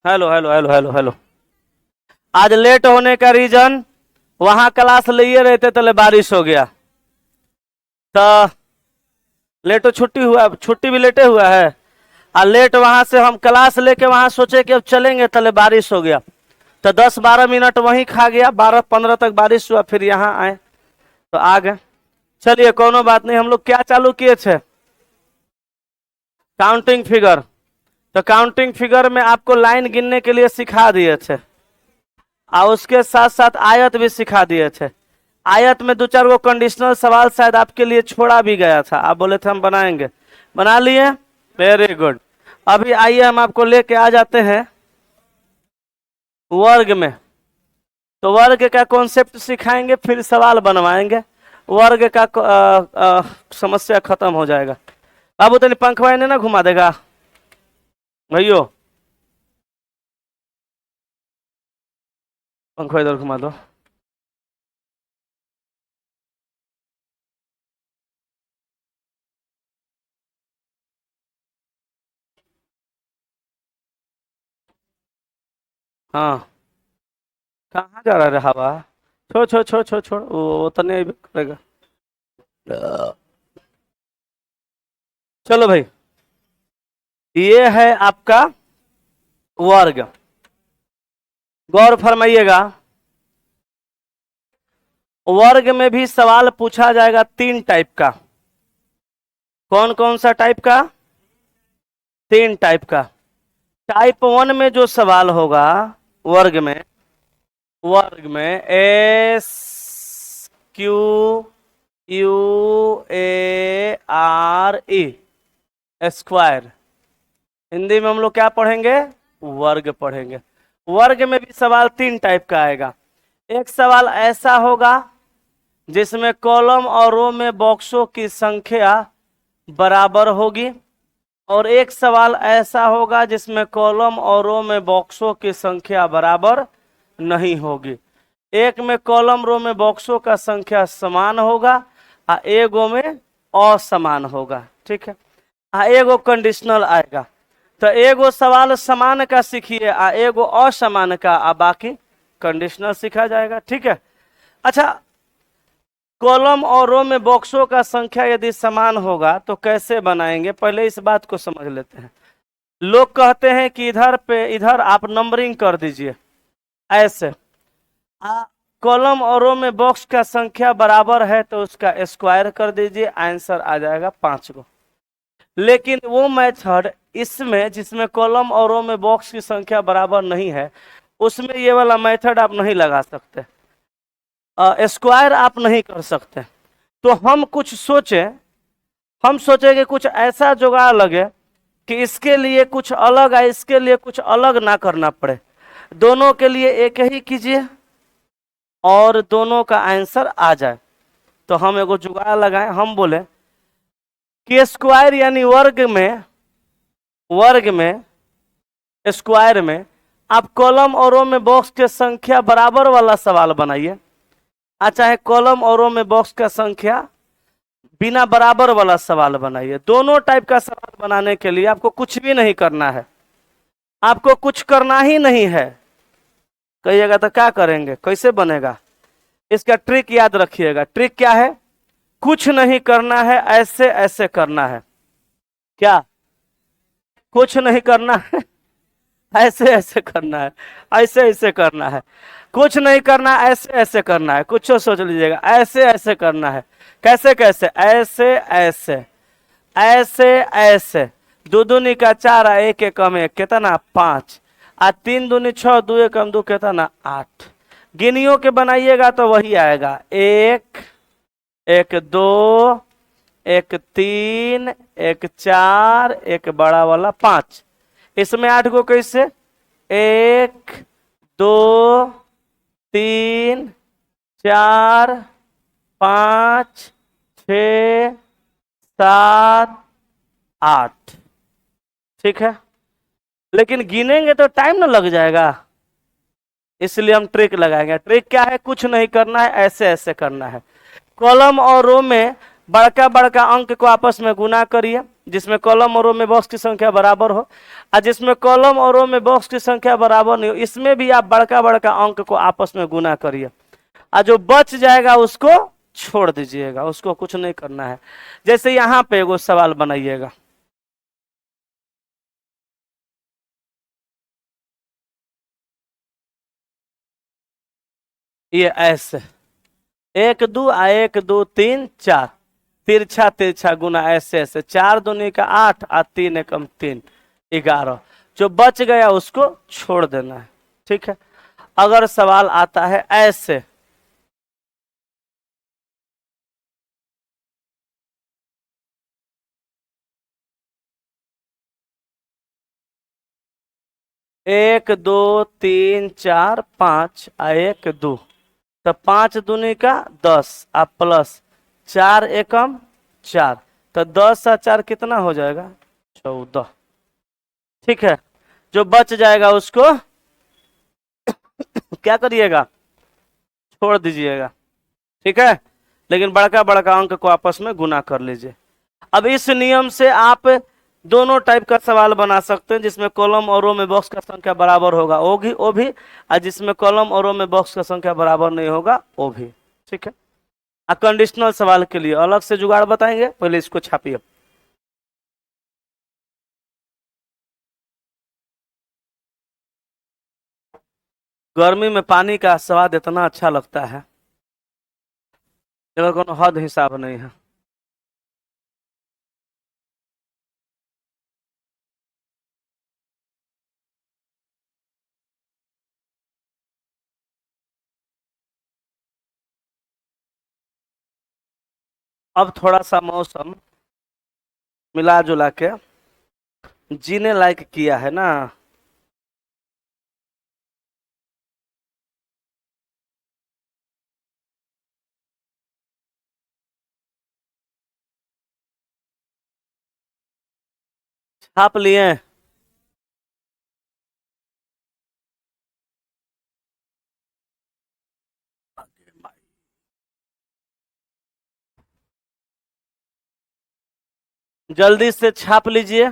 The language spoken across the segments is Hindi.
Hello hello hello hello hello. आज लेट होने का रीजन, वहां क्लास लिए रहते तो बारिश हो गया, तो लेटो छुट्टी हुआ, छुट्टी भी लेटे हुआ है। और लेट वहां से हम क्लास लेके वहां सोचे कि अब चलेंगे, तले बारिश हो गया, तो 10-12 मिनट वहीं खा गया, 12-15 तक बारिश हुआ, फिर यहाँ आए तो आ गए। चलिए कोनो बात नहीं। हम लोग क्या चालू किए थे? Counting figure. तो काउंटिंग फिगर में आपको लाइन गिनने के लिए सिखा दिए थे, और उसके साथ साथ आयत भी सिखा दिए थे। आयत में 2-4 गो कंडीशनल सवाल शायद आपके लिए छोड़ा भी गया था, आप बोले थे हम बनाएंगे, बना लिए। Very good. अभी आइए हम आपको लेके आ जाते हैं वर्ग में। तो वर्ग का कॉन्सेप्ट सिखाएंगे, फिर सवाल बनवाएंगे, वर्ग का समस्या खत्म हो जाएगा। बाबू तेरी पंखवा इन्हें ना घुमा देगा भैयो, पंखवा इधर घुमा दो। हाँ, कहाँ जा रहा है हवा? छोड़ छोड़ छोड़ छोड़ छोड़, वो तो नहीं करेगा। चलो भाई, ये है आपका वर्ग। गौर फरमाइएगा, वर्ग में भी सवाल पूछा जाएगा 3 टाइप का। कौन कौन सा टाइप का? 3 टाइप का। टाइप 1 में जो सवाल होगा वर्ग में, S Q U A R E, square. Hindi में हम लोग क्या पढ़ेंगे? वर्ग पढ़ेंगे। वर्ग में भी सवाल 3 टाइप का आएगा। एक सवाल ऐसा होगा जिसमें कॉलम और रो में बॉक्सों की संख्या बराबर होगी, और एक सवाल ऐसा होगा जिसमें कॉलम और रो में बॉक्सों की संख्या बराबर नहीं होगी। एक में कॉलम रो में बॉक्सों का संख्या समान होगा, और एगो में असमान होगा। ठीक है, एगो कंडीशनल आएगा। तो एगो सवाल समान का सीखिए, एगो असमान का, बाकी कंडीशनल सीखा जाएगा। ठीक है। अच्छा, कॉलम और रो में बॉक्सों का संख्या यदि समान होगा तो कैसे बनाएंगे, पहले इस बात को समझ लेते हैं। लोग कहते हैं कि इधर पे इधर आप नंबरिंग कर दीजिए ऐसे, कॉलम और रो में बॉक्स का संख्या बराबर है तो उसका स्क्वायर कर दीजिए, आंसर आ जाएगा 5 गो। लेकिन वो मेथड इसमें जिसमें कॉलम और रो में बॉक्स की संख्या बराबर नहीं है, उसमें ये वाला मेथड आप नहीं लगा सकते, स्क्वायर आप नहीं कर सकते। तो हम कुछ सोचे, हम सोचे कि कुछ ऐसा जुगाड़ लगे कि इसके लिए कुछ अलग है, इसके लिए कुछ अलग ना करना पड़े, दोनों के लिए एक ही कीजिए और दोनों का आंसर आ जाए। तो हम एगो जुगाड़ लगाए, हम बोले कि स्क्वायर यानी वर्ग में स्क्वायर में आप कॉलम और रो में बॉक्स के संख्या बराबर वाला सवाल बनाइए, चाहे कॉलम और रो में बॉक्स का संख्या बिना बराबर वाला सवाल बनाइए। दोनों टाइप का सवाल बनाने के लिए आपको कुछ भी नहीं करना है, आपको कुछ करना ही नहीं है। कहिएगा तो क्या करेंगे, कैसे बनेगा? इसका ट्रिक याद रखिएगा। ट्रिक क्या है? कुछ नहीं करना है, ऐसे ऐसे करना है। क्या? कुछ नहीं करना है, ऐसे ऐसे करना है, ऐसे ऐसे करना है। कुछ नहीं करना, ऐसे ऐसे करना है। कुछ सोच लीजिएगा, ऐसे ऐसे करना है। कैसे कैसे? ऐसे ऐसे ऐसे ऐसे। 2 दूनी का 4, 1 एक कम 1 कितना? 5, 3 दूनी 6, 2 एक कम 2 कितना? 8। गिनियों के बनाइएगा तो वही आएगा, 1 1 2 1 3 1 4 1 बड़ा वाला 5। इसमें 8 को कैसे? 1 2 3 4 5 6 7 8। ठीक है, लेकिन गिनेंगे तो टाइम ना लग जाएगा, इसलिए हम ट्रिक लगाएंगे। ट्रिक क्या है? कुछ नहीं करना है, ऐसे ऐसे करना है। कॉलम और रो में बड़का बड़का अंक को आपस में गुना करिए, जिसमें कॉलम और रो में बॉक्स की संख्या बराबर हो, और जिसमें कॉलम और रो में बॉक्स की संख्या बराबर नहीं हो, इसमें भी आप बड़का बड़का अंक को आपस में गुना करिए, और जो बच जाएगा उसको छोड़ दीजिएगा, उसको कुछ नहीं करना है। जैसे यहां पे एगो सवाल बनाइएगा, ये ऐसे 1 2 1 2 3 4, तिरछा तिरछा गुना ऐसे ऐसे, 4 दूनी का 8 और 3 एकम 3, 11। जो बच गया उसको छोड़ देना है, ठीक है। अगर सवाल आता है ऐसे, एक दो तीन चार पाँच आ 1 2, तो 5 दूनी का 10 आ प्लस 4 एकम 4, तो 10 और 4 कितना हो जाएगा? 14, ठीक है। जो बच जाएगा उसको क्या करिएगा? छोड़ दीजिएगा, ठीक है। लेकिन बड़का बड़का अंक को आपस में गुना कर लीजिए। अब इस नियम से आप दोनों टाइप का सवाल बना सकते हैं, जिसमें कॉलम और रो में बॉक्स का संख्या बराबर होगा वो भी, और जिसमें कॉलम और रो में बॉक्स का संख्या बराबर नहीं होगा वो भी, ठीक है। कंडीशनल सवाल के लिए अलग से जुगाड़ बताएंगे, पहले इसको छापिए। गर्मी में पानी का स्वाद इतना अच्छा लगता है, जगह कोनो हद हिसाब नहीं है। अब थोड़ा सा मौसम मिला जुला के जीने लायक किया है ना। छाप लिए? जल्दी से छाप लीजिए।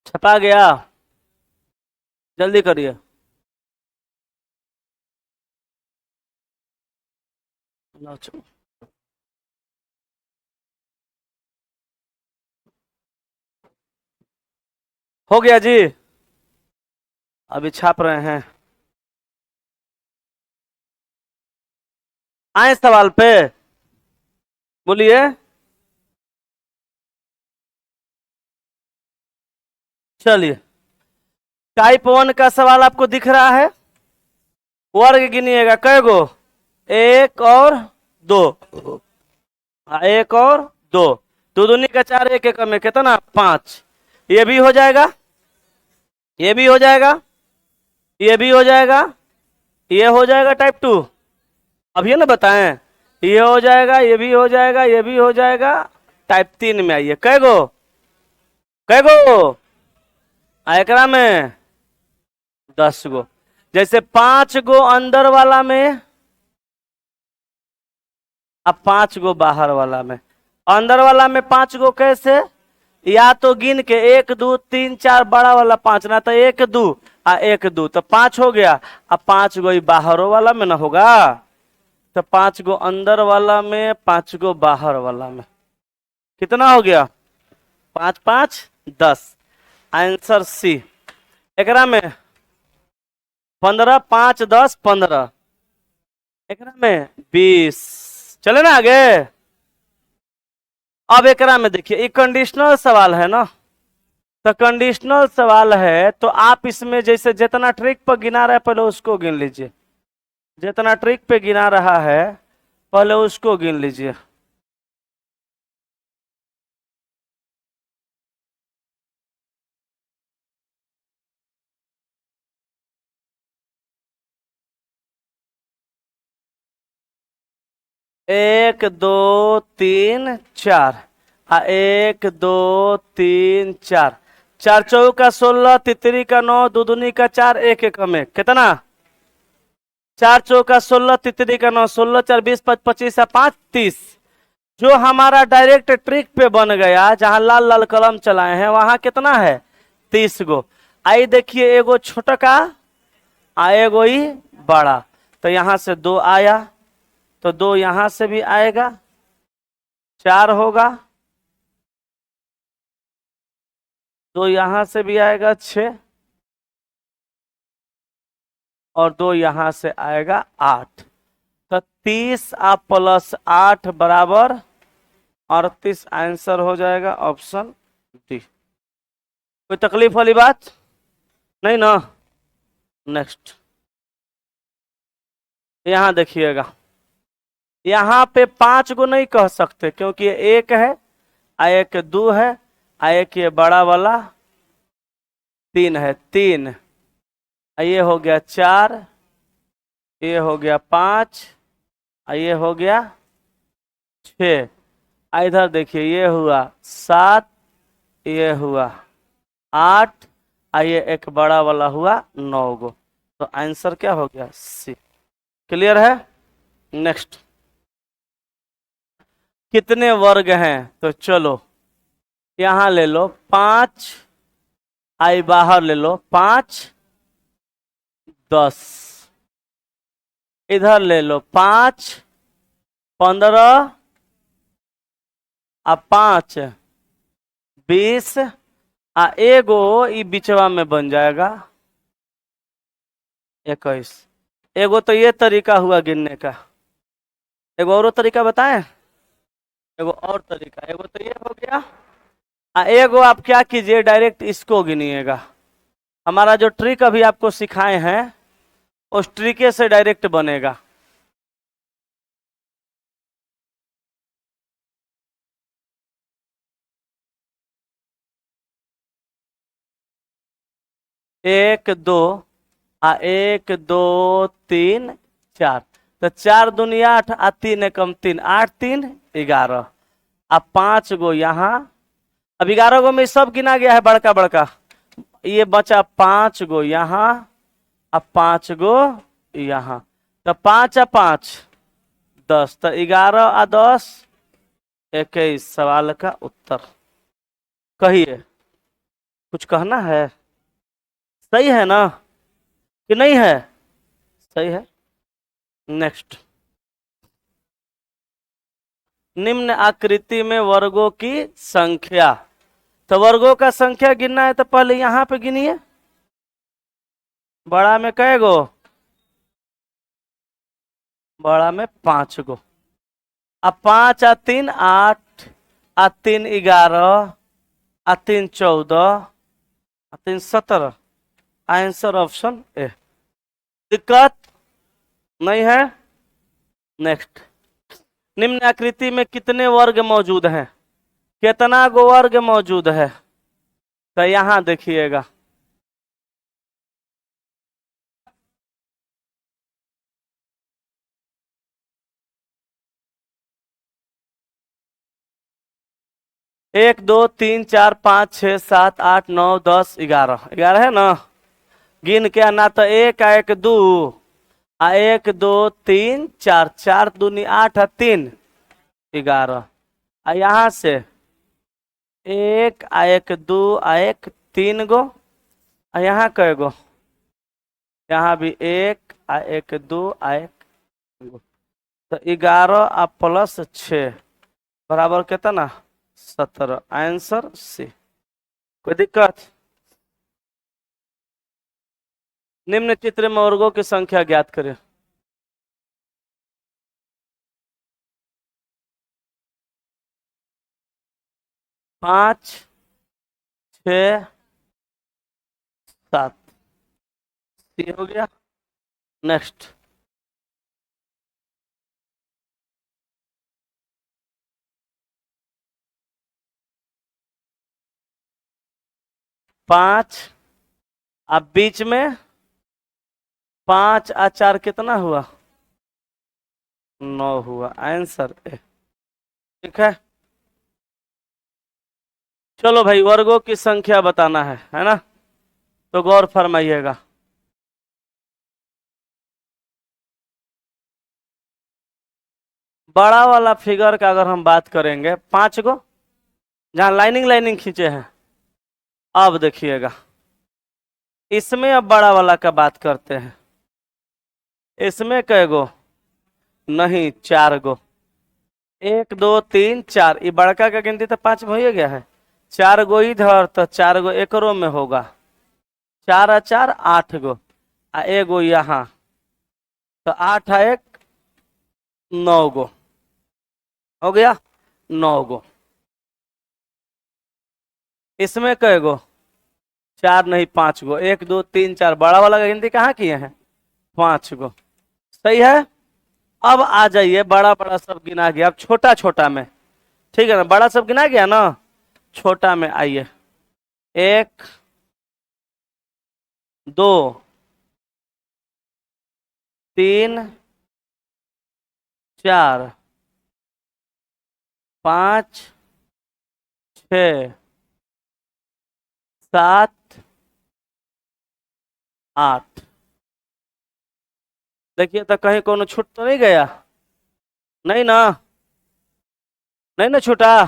छपा गया? जल्दी करिए। हो गया जी, अभी छाप रहे हैं। आए सवाल पे, बोलिए। चलिए, टाइप 1 का सवाल आपको दिख रहा है। वर्ग गिनिएगा कै गो? 1 और 2, 1 और 2, 2 दूनी का 4, 1 एकम में कितना? 5। ये भी हो जाएगा, ये भी हो जाएगा, ये भी हो जाएगा, ये हो जाएगा टाइप 2। अब ये ना बताएं, ये हो जाएगा, ये भी हो जाएगा, ये भी हो जाएगा। टाइप 3 में आइए, कै गो? कै गो? एकरा में 10 गो। जैसे 5 गो अंदर वाला में, अब 5 गो बाहर वाला में। अंदर वाला में 5 गो कैसे? या तो गिन के 1 2 3 4, बड़ा वाला 5 ना, तो 1 2 तो 5 हो गया। अब 5 गो बाहरों वाला में ना होगा, तो 5 गो अंदर वाला में, 5 गो बाहर वाला में। कितना हो गया? 5 5 10। Answer C. एकरा में 15, 5 10 15, एकरा में 20। चले ना आगे। अब एकरा में देखिए, ये कंडीशनल सवाल है ना, तो कंडीशनल सवाल है तो आप इसमें जैसे जितना ट्रिक पर गिना रहा है पहले उसको गिन लीजिए, जितना ट्रिक पे गिना रहा है पहले उसको गिन लीजिए। एक दो तीन चार, एक 2 3 4, 4 चौक का 16, तितरी का 9, दुदुनी का 4, एक एक में कितना? 4 चौक का 16, तितरी का 9, 16 4 20 5 25 5 30। जो हमारा डायरेक्ट ट्रिक पे बन गया, जहां लाल लाल कलम चलाए हैं, वहां कितना है? 30 गो। आई देखिए, एगो छोटा का आएगो ही बड़ा, तो यहां से 2 आया, तो 2 यहां से भी आएगा, 4 होगा, 2 यहां से भी आएगा 6, और 2 यहां से आएगा 8। तो 30 आप प्लस 8 बराबर 38, आंसर हो जाएगा ऑप्शन डी। कोई तकलीफ वाली बात नहीं ना? नेक्स्ट, यहां देखिएगा, यहां पे 5 गो नहीं कह सकते, क्योंकि ये एक है, एक 2 है, एक ये बड़ा वाला 3 है, 3, ये हो गया 4, ये हो गया 5, ये हो गया 6, इधर देखिए, ये हुआ 7, ये हुआ 8, ये एक बड़ा वाला हुआ 9 गो। तो आंसर क्या हो गया? सी। क्लियर है? नेक्स्ट, कितने वर्ग हैं? तो चलो यहां ले लो 5, आई बाहर ले लो 5 10, इधर ले लो 5 15, 5 20, एगो ई बिचवा में बन जाएगा 21। एगो तो ये तरीका हुआ गिनने का, एगो और तरीका बताएं? एगो और तरीका, एगो तो ये हो गया, एगो आप क्या कीजिए, डायरेक्ट इसको गिनिएगा। हमारा जो ट्रिक अभी आपको सिखाए हैं, उस ट्रिके से डायरेक्ट बनेगा। एक 2, 1 2 3 4, तो 4 दूनी 8, 3 एकम 3, 8 3 11, 5 गो यहाँ, अब 11 गो में सब गिना गया है बड़का बड़का, ये बचा 5 गो यहाँ, 5 गो यहाँ, तो 5 5 10, तो 11 10 21 सवाल का उत्तर। कहिए, कुछ कहना है? सही है ना कि नहीं है? सही है। नेक्स्ट, निम्न आकृति में वर्गों की संख्या, तो वर्गों का संख्या गिनना है तो पहले यहां पे गिनिए, बड़ा में कै गो? बड़ा में 5 गो, 5 3 8, 3 11, 3 14, 3 17, आंसर ऑप्शन ए। दिक्कत नहीं है? नेक्स्ट, निम्न आकृति में कितने वर्ग मौजूद हैं? कितना गो वर्ग मौजूद है? तो यहां देखिएगा, एक 2 3 4 5 6 7 8 9 10 11, 11 है ना? गिन के आना, तो एक 1 2, 1 2 3 4, 4 दूनी 8, 3 11, यहाँ से 1 1 2 1 3 गो, यहाँ कै गो? यहाँ भी 1 1 2 1 गो, तो 11 प्लस 6 बराबर कितना? 17, आंसर सी। कोई दिक्कत? निम्न चित्र में वर्गों की संख्या ज्ञात करें। 5 6 7, सी हो गया। नेक्स्ट, 5, अब बीच में 5 और 4 कितना हुआ? 9 हुआ, आंसर ए। ठीक है। चलो भाई, वर्गों की संख्या बताना है ना? तो गौर फरमाइएगा। बड़ा वाला फिगर का अगर हम बात करेंगे 5 गो, जहां लाइनिंग लाइनिंग खींचे हैं। अब देखिएगा, इसमें अब बड़ा वाला का बात करते हैं। इसमें कै गो? नहीं, 4 गो। 1 2 3 4, ये बड़का का गिनती तो 5 हो ही गया है। 4 गो इधर तो 4 गो एकरो में होगा। 4 और 4 8 गो, आ एगो यहाँ, तो 8 और 1 9 गो हो गया। 9 गो। इसमें कै गो? 4 नहीं, 5 गो। 1 2 3 4, बड़ा वाला का गिनती कहाँ किए हैं? 5 गो। सही है। अब आ जाइए, बड़ा बड़ा सब गिना गया, अब छोटा छोटा में। ठीक है ना, बड़ा सब गिना गया ना, छोटा में आइए। 1 2 3 4 5 6 7 8। देखिए तो कहीं कोनो छूट तो नहीं गया? नहीं ना? नहीं ना छूटा?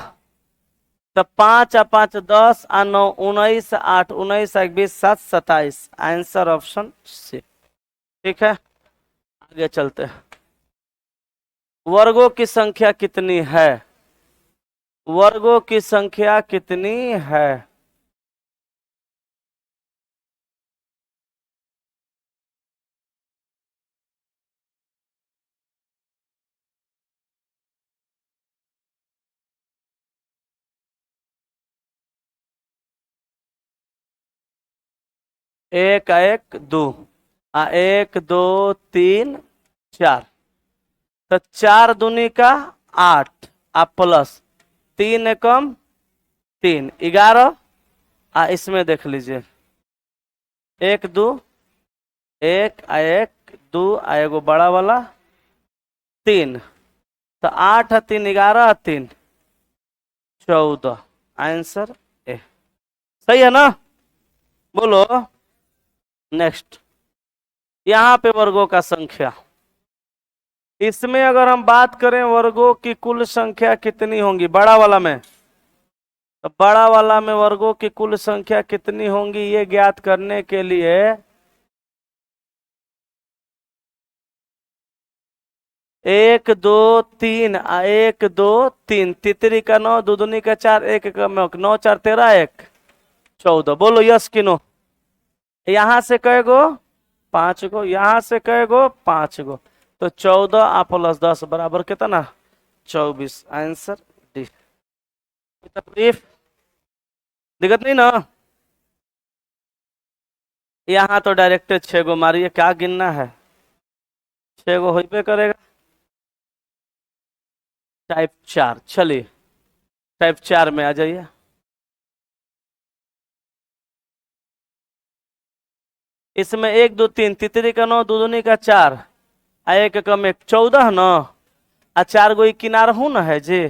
तो 5 और 5 10 और 9 19, 8 19 21 7 27, आंसर ऑप्शन सी। ठीक है, आगे चलते हैं। वर्गों की संख्या कितनी है? वर्गों की संख्या कितनी है? एक एक दो, 1 2 3 4, तो 4 दूनी का 8, आ प्लस 3 एकम 3, 11। इसमें देख लीजिए, 1 2 1 एगो बड़ा वाला 3, तो 8 और 3 11 और 3 14, आंसर ए। सही है ना? बोलो। नेक्स्ट, यहाँ पे वर्गों का संख्या। इसमें अगर हम बात करें वर्गों की कुल संख्या कितनी होंगी बड़ा वाला में, तो बड़ा वाला में वर्गों की कुल संख्या कितनी होंगी ये ज्ञात करने के लिए 1 2 3 1 2 3, तितरी का 9, दूदुनी का 4, एक का 9 4 13 1 14। बोलो यस कि नो? यहां से कय गो? 5 गो। यहां से कय गो? 5 गो। तो 14 आ प्लस 10 बराबर कितना? 24, आंसर डी। तकलीफ दिक्कत नहीं ना? यहाँ तो डायरेक्ट 6 गो मारिए, क्या गिनना है? 6 गो होइबे करेगा। टाइप 4, चलिए टाइप 4 में आ जाइए। इसमें 1 2 3, तितरी का 9, दूदुनी का 4, आ एक कम 1 14 न, आ 4 गो ई किनार हूं न है जी।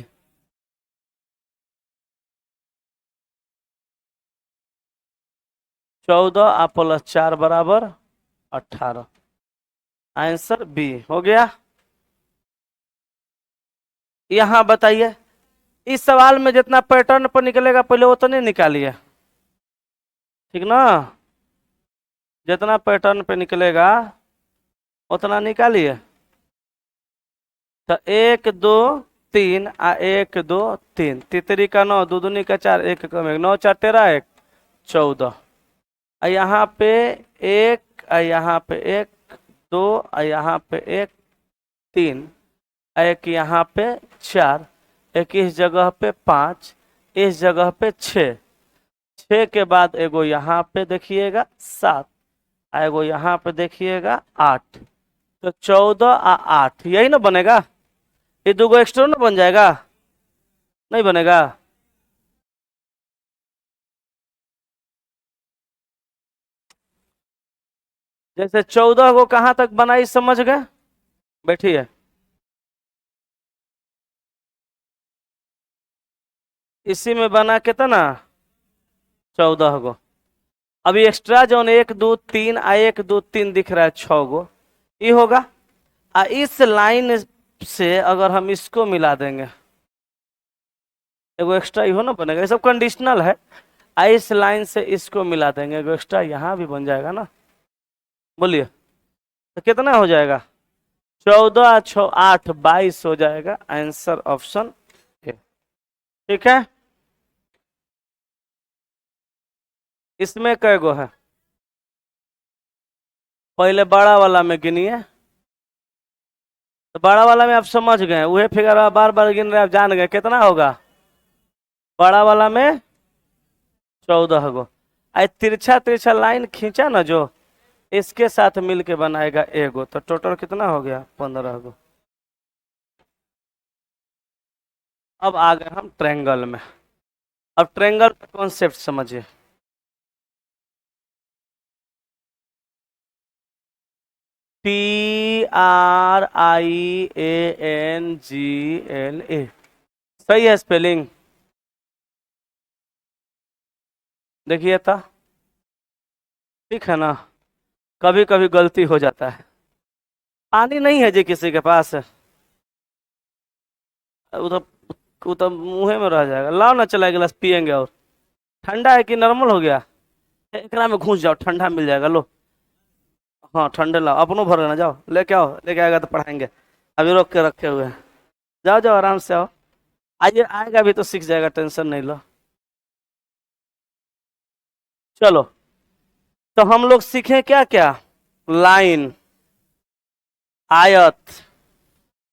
14 आ प्लस 4 बराबर 18, आंसर बी हो गया। यहाँ बताइए, इस सवाल में जितना पैटर्न पर निकलेगा पहले उतने निकालिए। ठीक ना? जितना पैटर्न पे निकलेगा उतना निकालिए। तो 1 2 3 आ 1 2 3, तितरी का 9, दूदुनी का 4, एक कम 1 9 4 13 1 14। यहाँ पे 1, यहाँ पे 1 2, यहाँ पे 1 3, एक यहाँ पे 4, एक इस जगह पे 5, इस जगह पे 6, 6 के बाद एगो यहाँ पे देखिएगा 7, एगो यहाँ पे देखिएगा 8। तो 14 आ 8 यही ना बनेगा? ये 2 गो एक्स्ट्रा ना बन जाएगा? नहीं बनेगा? जैसे 14 को कहां तक बनाई समझ गए? बैठिए। इसी में बना कितना? 14 गो। अभी एक्स्ट्रा जोन 1 2 3 आ 1 2 3 दिख रहा है 6 गो, ये होगा। इस लाइन से अगर हम इसको मिला देंगे, एगो एक्स्ट्रा इहो ना बनेगा, ये सब कंडीशनल है। इस लाइन से इसको मिला देंगे, एगो एक्स्ट्रा यहाँ भी बन जाएगा ना। बोलिए तो कितना हो जाएगा? 14 6 8 22 हो जाएगा। Answer option A. ठीक है, इसमें कै गो है? पहले बड़ा वाला में गिनिए। तो बड़ा वाला में आप समझ गए, वही फिगर बार बार गिन रहे, आप जान गए कितना होगा। बड़ा वाला में 14 गो। तिरछा तिरछा लाइन खींचा ना जो, इसके साथ मिलके बनाएगा एगो, तो टोटल कितना हो गया? 15 गो। अब आ गए हम ट्रायंगल में। अब ट्रायंगल का कॉन्सेप्ट समझिए। TRIANGLA, सही है स्पेलिंग? देखिए था, ठीक है ना? कभी कभी गलती हो जाता है। पानी नहीं है जी किसी के पास? वो तो मुंह में रह जाएगा। लाओ ना, चला गिलास पियेंगे। और ठंडा है कि नॉर्मल हो गया? एकरा में घुस जाओ, ठंडा मिल जाएगा, लो। हाँ ठंडे लाओ, अपनों भर लेना, जाओ लेके आओ, लेके आएगा तो पढ़ाएंगे। अभी रोक के रखे हुए हैं। जाओ जाओ आराम से आओ। आइए, आएगा भी तो सीख जाएगा, टेंशन नहीं लो। चलो, तो हम लोग सीखे क्या क्या? लाइन, आयत,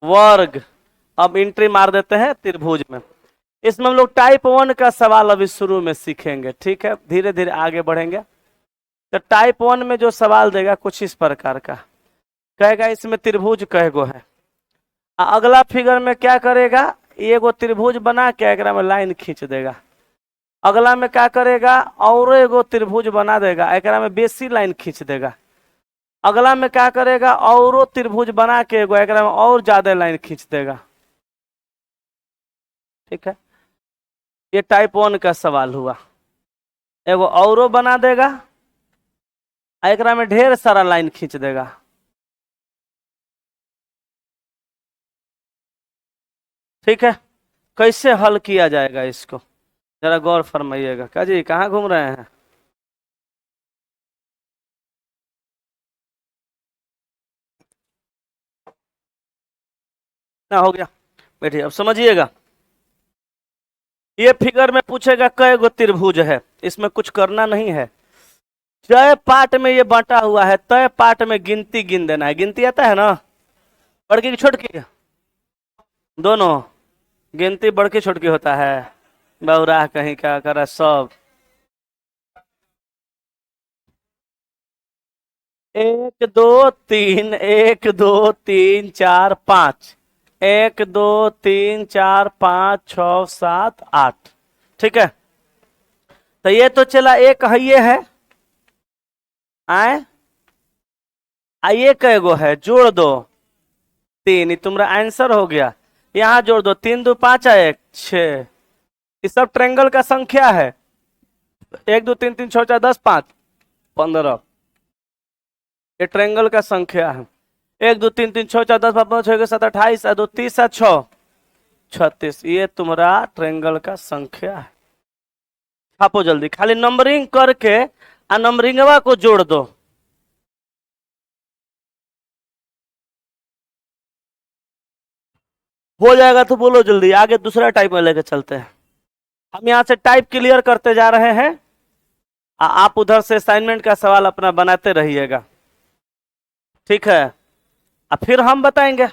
वर्ग। अब एंट्री मार देते हैं त्रिभुज में। इसमें हम लोग टाइप 1 का सवाल अभी शुरू में सीखेंगे, ठीक है? धीरे धीरे आगे बढ़ेंगे। तो टाइप 1 में जो सवाल देगा कुछ इस प्रकार का कहेगा, इसमें त्रिभुज कै गो है। अगला फिगर में क्या करेगा, एगो त्रिभुज बना के एकरा में लाइन खींच देगा। अगला में क्या करेगा, और एगो त्रिभुज बना देगा, एकरा में बेसी लाइन खींच देगा। अगला में क्या करेगा, औरो त्रिभुज बना के एगो एकरा में और ज्यादा लाइन खींच देगा। ठीक है, ये टाइप 1 का सवाल हुआ। एगो औरो बना देगा, एकरा में ढेर सारा लाइन खींच देगा। ठीक है, कैसे हल किया जाएगा इसको, जरा गौर फरमाइएगा। क्या जी, कहाँ घूम रहे हैं? ना हो गया, बैठिए। अब समझिएगा, ये फिगर में पूछेगा कई गो त्रिभुज है, इसमें कुछ करना नहीं है। जय पार्ट में ये बांटा हुआ है, तय पार्ट में गिनती गिन देना है। गिनती आता है ना, बड़की की छोटकी? दोनों। गिनती बड़की छोटकी होता है? बहुराह कहीं का करा सब। 1 2 3, 1 2 3 4 5, 1 2 3 4 5 6 7 8। ठीक है, तो ये तो चला एक है, ये है। आए, आइए कैगो है, जोड़ दो। 3, ये तुम्हारा आंसर हो गया। यहाँ जोड़ दो, 3 2 5 है, 6। ये सब ट्रायंगल का संख्या है। 1 2 3 3 4 4 5 10 15, ये ट्रायंगल का संख्या है। 1 2 3 3 4 4 10 15 6 7 28 2 30 6 36, ये तुम्हारा ट्रायंगल का संख्या है। छापो जल्दी, खाली नंबरिंग करके नंबरिंगवा को जोड़ दो। हो जाएगा तो बोलो जल्दी, आगे दूसरा टाइप में लेके चलते हैं। हम यहाँ से टाइप क्लियर करते जा रहे हैं, आप उधर से असाइनमेंट का सवाल अपना बनाते रहिएगा। ठीक है, अब फिर हम बताएंगे।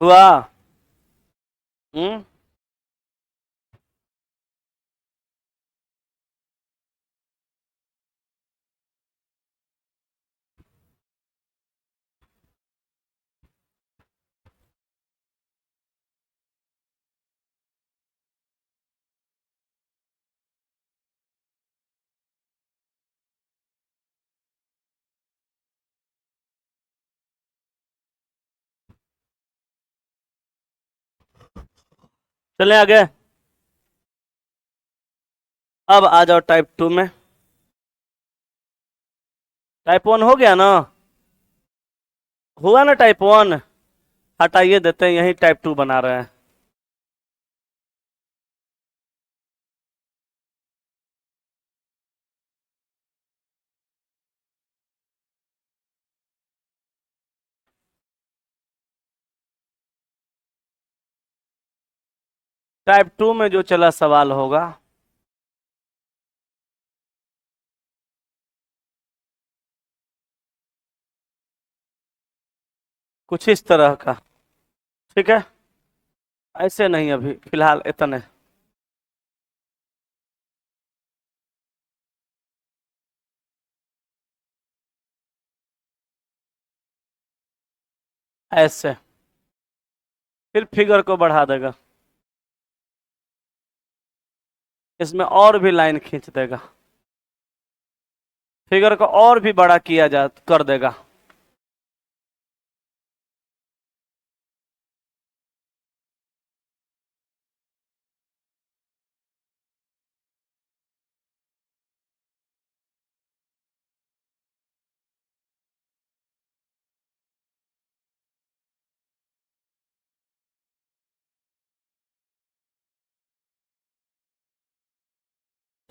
हुआ। हम्म। चले आगे। अब आ जाओ टाइप 2 में। टाइप 1 हो गया ना? हुआ ना टाइप 1? हटाइए देते हैं, यही टाइप 2 बना रहे हैं। टाइप 2 में जो चला सवाल होगा, कुछ इस तरह का। ठीक है, ऐसे नहीं, अभी फिलहाल इतने। ऐसे फिर फिगर को बढ़ा देगा, इसमें और भी लाइन खींच देगा, फिगर को और भी बड़ा किया जा कर देगा।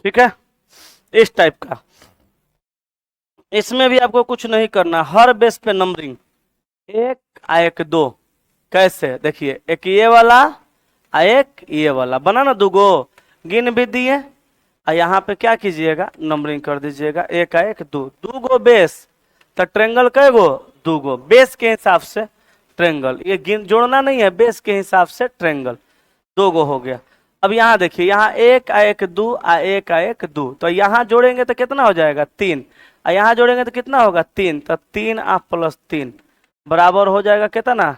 ठीक है, इस टाइप का। इसमें भी आपको कुछ नहीं करना, हर बेस पे नंबरिंग, एक आ एक दो। कैसे देखिए, एक ये वाला आ एक ये वाला बना ना, दूगो गिन भी दिए। और यहाँ पे क्या कीजिएगा, नंबरिंग कर दीजिएगा, एक आ एक दो, दूगो बेस। तो ट्रेंगल कैगो? दूगो बेस के हिसाब से ट्रेंगल, ये गिन जोड़ना नहीं है, बेस के हिसाब से ट्रेंगल दो गो हो गया। अब यहाँ देखिए, यहाँ एक आ एक दो आ एक आ एक दो, तो यहाँ जोड़ेंगे तो कितना हो जाएगा? 3। और यहाँ जोड़ेंगे तो कितना होगा? 3। तो 3 आ प्लस 3 बराबर हो जाएगा कितना?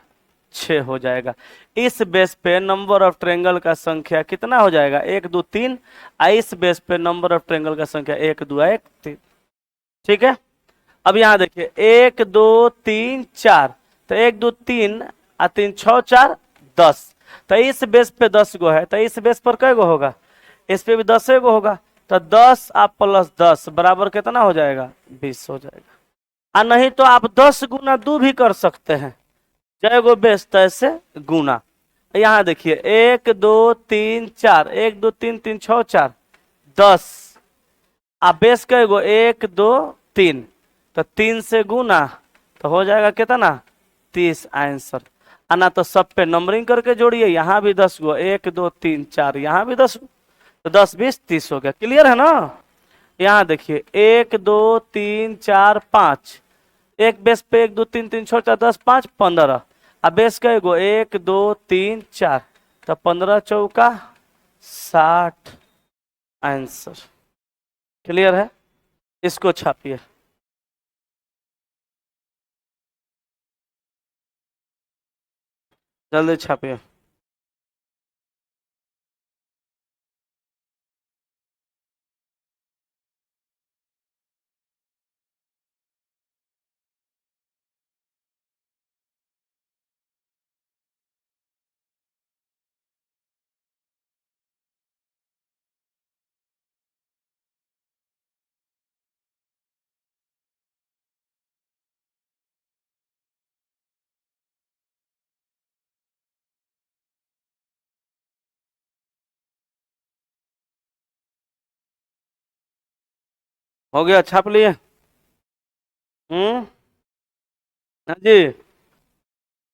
6 हो जाएगा। इस बेस पे नंबर ऑफ ट्रेंगल का संख्या कितना हो जाएगा? 1 2 3। और इस बेस पे नंबर ऑफ ट्रेंगल का संख्या 1 2 1 3। ठीक है, अब यहाँ देखिए, 1 2 3 4, तो 1 2 3 आ 3 6 4 10। तो इस बेस पे 10 गो है, तो इस बेस पर कै गो होगा? इस पे भी 10 गो होगा। तो 10 आप प्लस 10 बराबर कितना हो जाएगा? 20 हो जाएगा। और नहीं तो आप 10 गुना 2 भी कर सकते हैं, जय गो बेस तैसे गुना। यहाँ देखिए, 1 2 3 4, 1 2 3 3 6 4 10। आप बेस कै गो? 1 2 3, तो 3 से गुना तो हो जाएगा कितना? 30 आंसर। आना तो सब पे नंबरिंग करके जोड़िए, यहाँ भी 10 गो, 1 2 3 4, यहाँ भी 10, तो 10 20 30 हो गया। क्लियर है ना? यहाँ देखिए, 1 2 3 4 5, एक बेस पे 1 2 3 3 6 4 10 5 15। अब बेस कै गो? 1 2 3 4, तो 15 चौका 60 आंसर। क्लियर है? इसको छापिए, जल्दी छापिए। हो गया, छाप लिए? हाँ जी,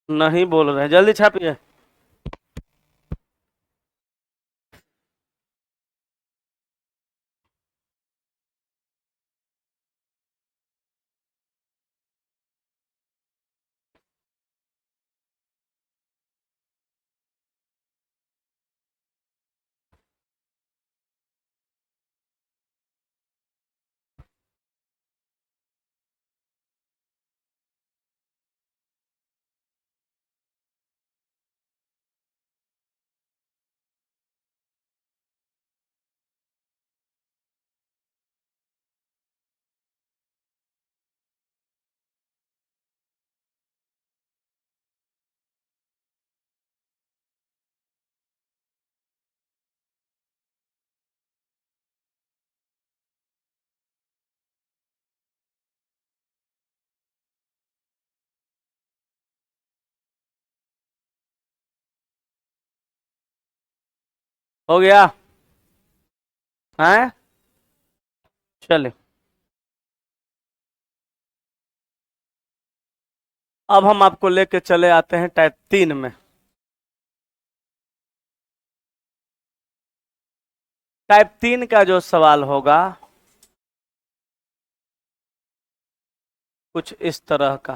नहीं बोल रहे, जल्दी छापिए। हो गया है? चलिए अब हम आपको लेके चले आते हैं टाइप 3 में। टाइप 3 का जो सवाल होगा कुछ इस तरह का।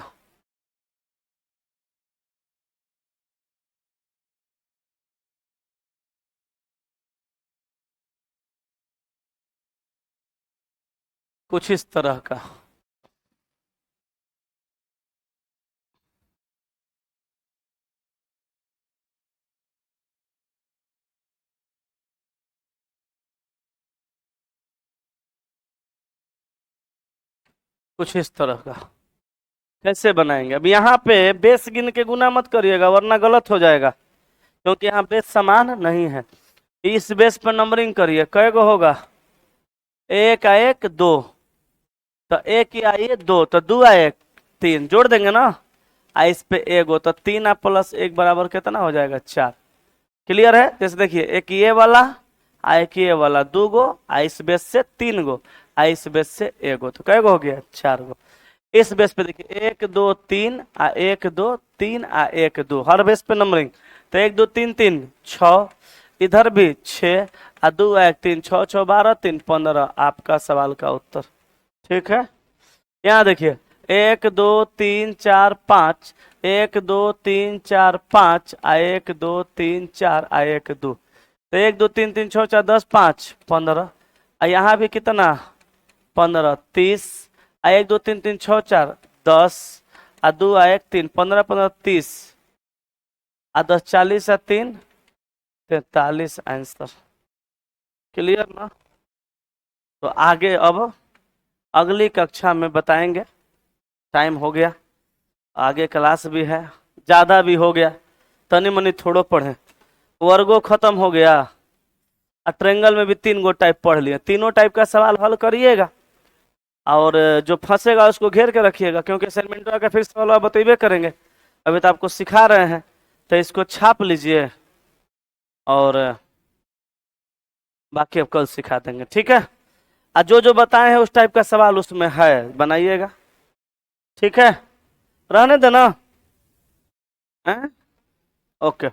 कुछ इस तरह का। कुछ इस तरह का कैसे बनाएंगे? अब यहाँ पे बेस गिन के गुना मत करिएगा वरना गलत हो जाएगा, क्योंकि यहाँ बेस समान नहीं है। इस बेस पर नंबरिंग करिए, कै गो होगा? एक आ एक दो, तो एक ही आई दो, तो दो आ एक तीन, जोड़ देंगे ना। आ इस पे एक हो तो तीन आ प्लस एक बराबर कितना हो जाएगा? 4। क्लियर है? जैसे देखिए एक ये वाला आ एक ये वाला, दो गो आ इस बेस से तीन गो आ इस बेस से एक गो, तो कै गो हो गया? 4 गो। इस बेस पे देखिए एक दो तीन आ एक दो तीन आ एक दो, हर बेस पे नंबरिंग। तो एक दो तीन तीन छ, इधर भी 6 आ दो आ एक तीन, 6 6 12 3 15, आपका सवाल का उत्तर। ठीक है, यहाँ देखिए एक दो तीन चार पाँच, एक दो तीन चार पाँच आ एक दो तीन चार आ एक दो, तो एक दो तीन तीन छः चार 10 5 15, आ यहाँ भी कितना? 15 30, आ एक दो तीन तीन छः चार 10, आ दो आ एक तीन 15 15 30, आ 10 40 आ तीन 43 आंसर। क्लियर ना? तो आगे अब अगली कक्षा में बताएंगे। टाइम हो गया, आगे क्लास भी है, ज़्यादा भी हो गया, तनी मनी थोड़ो पढ़े। वर्गो खत्म हो गया, ट्रेंगल में भी 3 गो टाइप पढ़ लिए, तीनों टाइप का सवाल हल करिएगा और जो फंसेगा उसको घेर के रखिएगा, क्योंकि असाइनमेंट का फिर सवाल बतेबे करेंगे। अभी तो आपको सिखा रहे हैं, तो इसको छाप लीजिए और बाकी अब कल सिखा देंगे। ठीक है? और जो जो बताए हैं उस टाइप का सवाल उसमें है, बनाइएगा। ठीक है, रहने देना। हैं? ओके।